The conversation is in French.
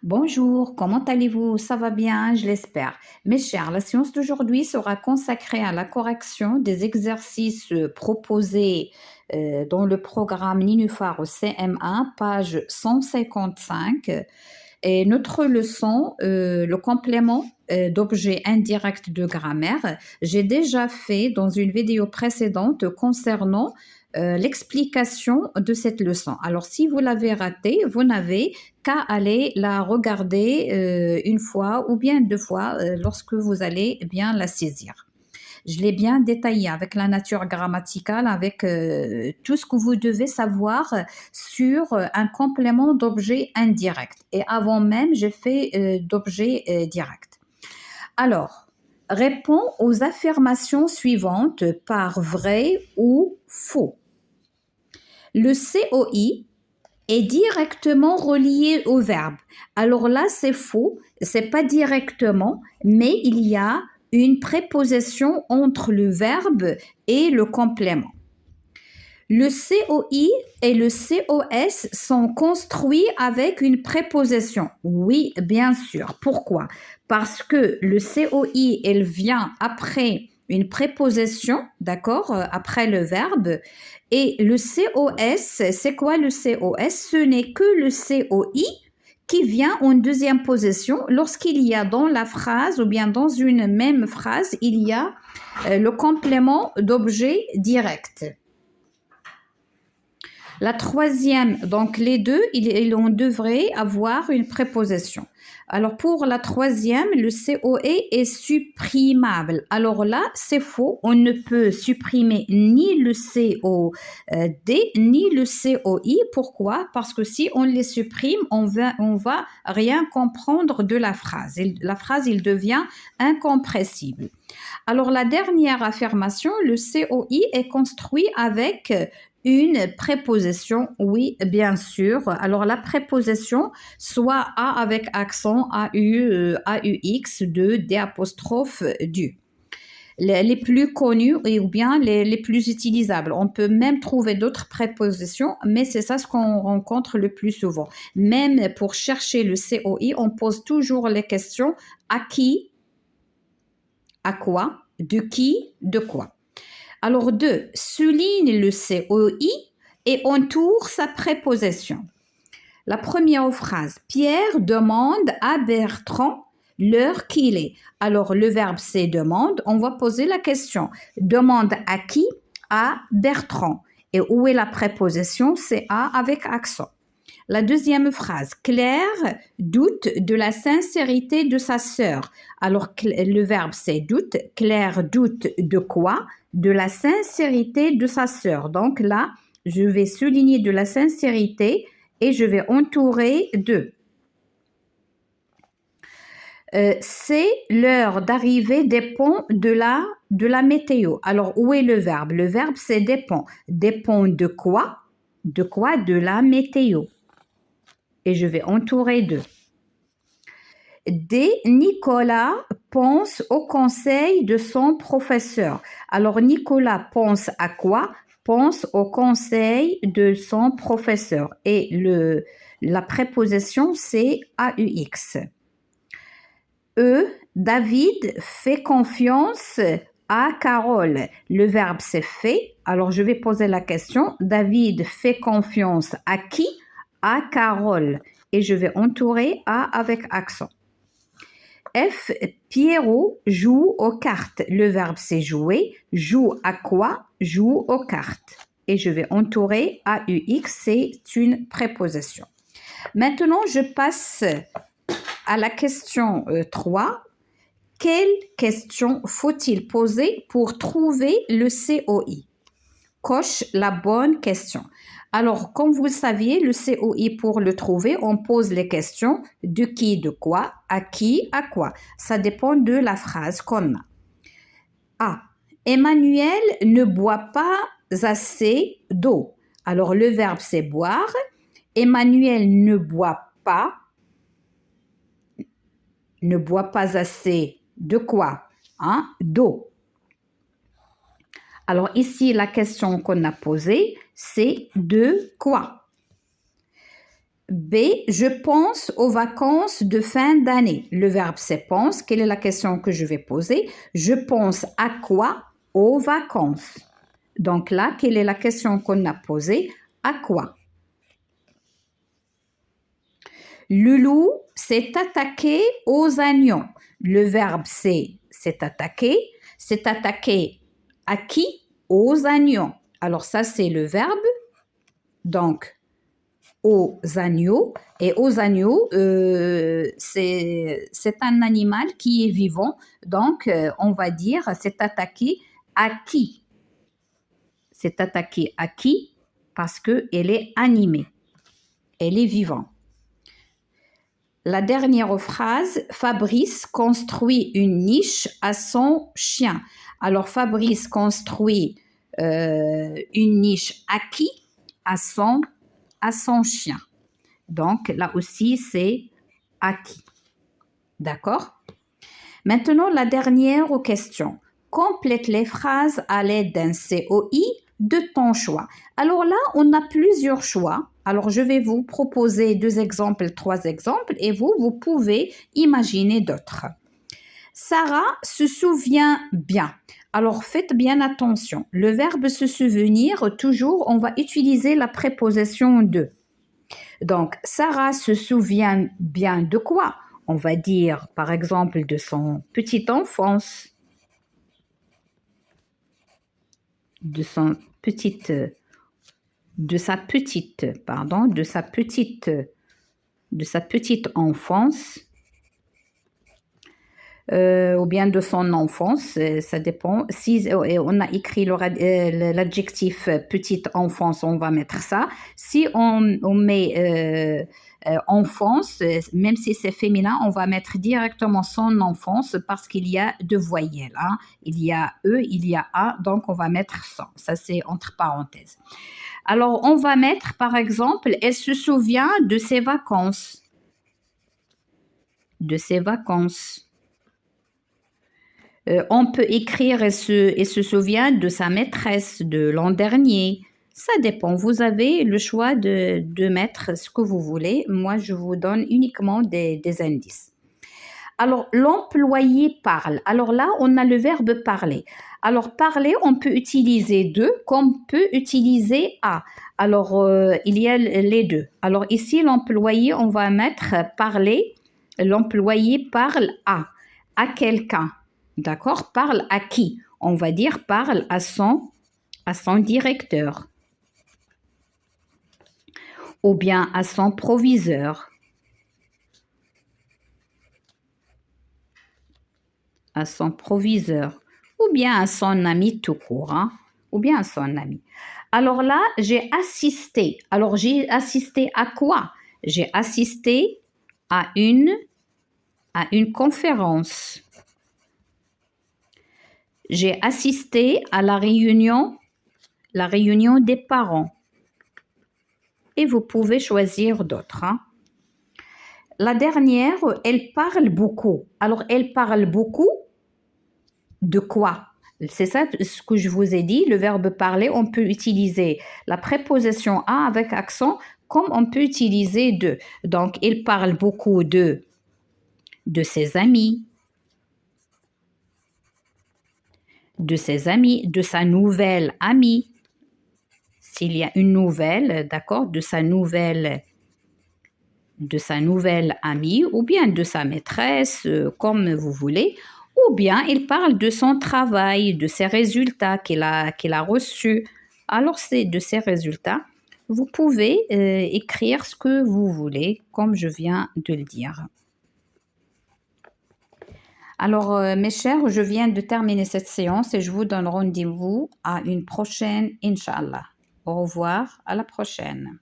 Bonjour, comment allez-vous? Ça va bien, je l'espère. Mes chers, la séance d'aujourd'hui sera consacrée à la correction des exercices proposés dans le programme Ninufar au CM1, page 155. Et notre leçon, le complément d'objet indirect de grammaire, j'ai déjà fait dans une vidéo précédente concernant l'explication de cette leçon. Alors, si vous l'avez ratée, vous n'avez qu'à aller la regarder une fois ou bien deux fois lorsque vous allez bien la saisir. Je l'ai bien détaillé avec la nature grammaticale, avec tout ce que vous devez savoir sur un complément d'objet indirect. Et avant même, j'ai fait d'objet direct. Alors, réponds aux affirmations suivantes par vrai ou faux. Le COI est directement relié au verbe. Alors là, c'est faux, c'est pas directement, mais il y a une préposition entre le verbe et le complément. Le COI et le COS sont construits avec une préposition. Oui, bien sûr. Pourquoi? Parce que le COI, elle vient après une préposition, d'accord, après le verbe. Et le COS, c'est quoi le COS? Ce n'est que le COI qui vient en deuxième position lorsqu'il y a dans la phrase ou bien dans une même phrase, il y a le complément d'objet direct. La troisième, donc les deux, on devrait avoir une préposition. Alors pour la troisième, le COE est supprimable. Alors là, c'est faux. On ne peut supprimer ni le COD ni le COI. Pourquoi? Parce que si on les supprime, on va rien comprendre de la phrase. La phrase, il devient incompressible. Alors la dernière affirmation, le COI est construit avec une préposition, oui, bien sûr. Alors, la préposition, soit A avec accent, AU, AUX, de, D apostrophe, du. Les plus connus ou bien les plus utilisables. On peut même trouver d'autres prépositions, mais c'est ça ce qu'on rencontre le plus souvent. Même pour chercher le COI, on pose toujours les questions à qui, à quoi, de qui, de quoi. Alors, 2, souligne le COI et entoure sa préposition. La première phrase, Pierre demande à Bertrand l'heure qu'il est. Alors, le verbe c'est demande, on va poser la question. Demande à qui? À Bertrand. Et où est la préposition? C'est à avec accent. La deuxième phrase, Claire doute de la sincérité de sa sœur. Alors, le verbe c'est doute. Claire doute de quoi? De la sincérité de sa sœur. Donc là, je vais souligner de la sincérité et je vais entourer de. C'est l'heure d'arrivée dépend de la météo. Alors, où est le verbe? Le verbe c'est dépend. Dépend de quoi? De quoi? De la météo. Et je vais entourer de. D. Nicolas pense au conseil de son professeur. Alors, Nicolas pense à quoi? Pense au conseil de son professeur. Et la préposition, c'est AUX. E. David fait confiance à Carole. Le verbe, c'est fait. Alors, je vais poser la question. David fait confiance à qui? À Carole. Et je vais entourer A avec accent. F. Pierrot joue aux cartes. Le verbe c'est jouer. Joue à quoi? Joue aux cartes. Et je vais entourer AUX, c'est une préposition. Maintenant, je passe à la question 3. Quelle question faut-il poser pour trouver le COI? Coche la bonne question. Alors, comme vous le saviez, le COI, pour le trouver, on pose les questions de qui, de quoi, à qui, à quoi. Ça dépend de la phrase qu'on a. A. Emmanuel ne boit pas assez d'eau. Alors, le verbe, c'est boire. Emmanuel ne boit pas assez de quoi? D'eau. Alors ici, la question qu'on a posée, c'est de quoi? B, je pense aux vacances de fin d'année. Le verbe c'est pense. Quelle est la question que je vais poser? Je pense à quoi? Aux vacances. Donc là, quelle est la question qu'on a posée? À quoi? Le loup s'est attaqué aux oignons. Le verbe c'est attaqué. C'est attaqué à qui? Aux oignons. Alors ça, c'est le verbe. Donc, aux agneaux. Et aux agneaux, c'est un animal qui est vivant. Donc, on va dire, c'est attaqué à qui? C'est attaqué à qui? Parce qu'elle est animée. Elle est vivante. La dernière phrase, Fabrice construit une niche à son chien. Alors, Fabrice construit une niche à qui? À son chien. Donc, là aussi, c'est à qui. D'accord? Maintenant, la dernière question. Complète les phrases à l'aide d'un COI de ton choix. Alors là, on a plusieurs choix. Alors, je vais vous proposer 2 exemples, 3 exemples et vous pouvez imaginer d'autres. Sarah se souvient bien. Alors, faites bien attention. Le verbe se souvenir, toujours, on va utiliser la préposition de. Donc, Sarah se souvient bien de quoi? On va dire, par exemple, de son petite enfance, de sa petite enfance, ou bien de son enfance, ça dépend. Si on a écrit l'adjectif petite enfance, on va mettre ça. Si on met enfance, même si c'est féminin, on va mettre directement son enfance parce qu'il y a 2 voyelles. Hein. Il y a E, il y a A, donc on va mettre son. Ça, c'est entre parenthèses. Alors, on va mettre, par exemple, elle se souvient de ses vacances. De ses vacances. On peut écrire et se souvient de sa maîtresse de l'an dernier. Ça dépend. Vous avez le choix de mettre ce que vous voulez. Moi, je vous donne uniquement des indices. Alors, l'employé parle. Alors là, on a le verbe parler. Alors, parler, on peut utiliser de comme on peut utiliser à. Alors, il y a les deux. Alors, ici, l'employé, on va mettre parler. L'employé parle à quelqu'un. D'accord? Parle à qui? On va dire parle à son directeur. Ou bien à son proviseur. À son proviseur. Ou bien à son ami tout court. Hein? Ou bien à son ami. Alors là, j'ai assisté. Alors, j'ai assisté à quoi? J'ai assisté à une conférence. J'ai assisté à la réunion des parents. Et vous pouvez choisir d'autres. Hein. La dernière, elle parle beaucoup. Alors, elle parle beaucoup de quoi? C'est ça ce que je vous ai dit. Le verbe parler, on peut utiliser la préposition à avec accent comme on peut utiliser de. Donc, elle parle beaucoup de ses amis. De sa nouvelle amie. S'il y a une nouvelle, d'accord, de sa nouvelle amie ou bien de sa maîtresse, comme vous voulez, ou bien il parle de son travail, de ses résultats qu'il a reçus. Alors, c'est de ces résultats. Vous pouvez écrire ce que vous voulez, comme je viens de le dire. Alors, mes chers, je viens de terminer cette séance et je vous donne rendez-vous à une prochaine, Inch'Allah. Au revoir, à la prochaine.